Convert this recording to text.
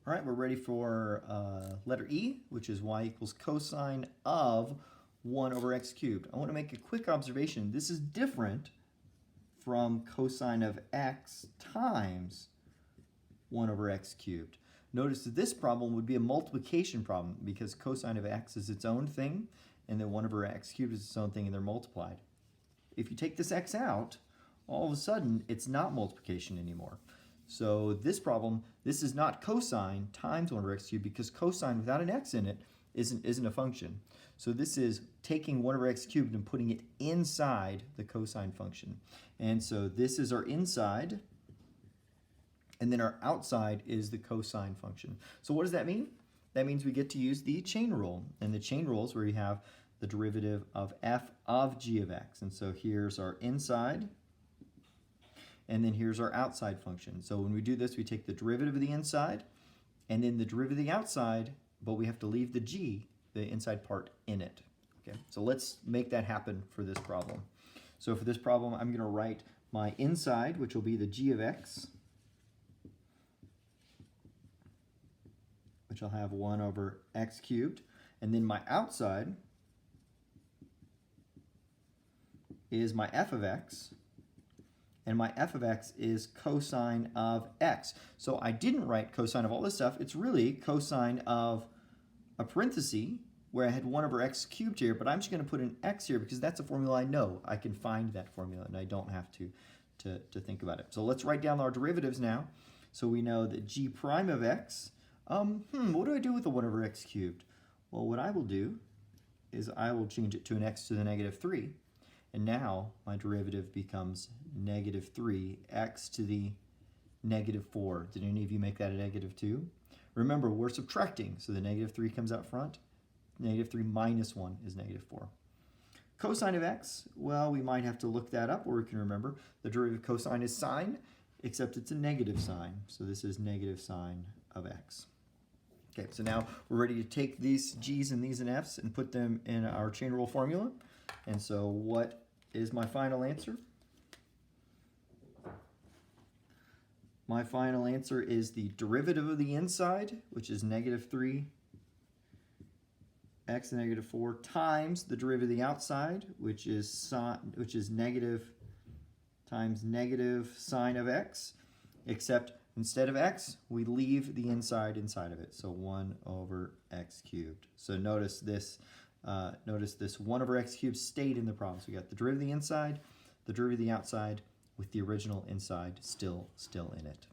All right, we're ready for letter E, which is y equals cosine of 1 over x cubed. I want to make a quick observation. This is different from cosine of x times 1 over x cubed. Notice that this problem would be a multiplication problem because cosine of x is its own thing and then 1 over x cubed is its own thing and they're multiplied. If you take this x out, all of a sudden it's not multiplication anymore. So this problem, this is not cosine times 1 over x cubed because cosine without an x in it isn't a function. So this is taking 1 over x cubed and putting it inside the cosine function. And so this is our inside, and then our outside is the cosine function. So what does that mean? That means we get to use the chain rule. And the chain rule is where you have the derivative of f of g of x. And so here's our inside, and then here's our outside function. So when we do this, we take the derivative of the inside and then the derivative of the outside, but we have to leave the g, the inside part, in it. Okay, so let's make that happen for this problem. So for this problem, I'm going to write my inside, which will be the g of x, which I'll have 1 over x cubed, and then my outside is my f of x, and my f of x is cosine of x. So I didn't write cosine of all this stuff. It's really cosine of a parenthesis where I had 1 over x cubed here, but I'm just going to put an x here because that's a formula I know. I can find that formula and I don't have to think about it. So let's write down our derivatives now. So we know that g prime of x, what do I do with the 1 over x cubed? Well, what I will do is I will change it to an x to the negative 3. And now my derivative becomes negative 3 x to the negative 4. Did any of you make that a negative 2? Remember, we're subtracting, so the negative 3 comes out front. Negative 3 minus 1 is negative 4. Cosine of x, well, we might have to look that up, or we can remember the derivative of cosine is sine, except it's a negative sign. So this is negative sine of x. Okay, so now we're ready to take these g's and these and f's and put them in our chain rule formula. And so what is my final answer? My final answer is the derivative of the inside, which is negative 3 x to the negative 4 times the derivative of the outside, which is negative times negative sine of x, except instead of x, we leave the inside inside of it. So 1 over x cubed. So notice this 1 over x cubed stayed in the problem. So we got the derivative of the inside, the derivative of the outside with the original inside still in it.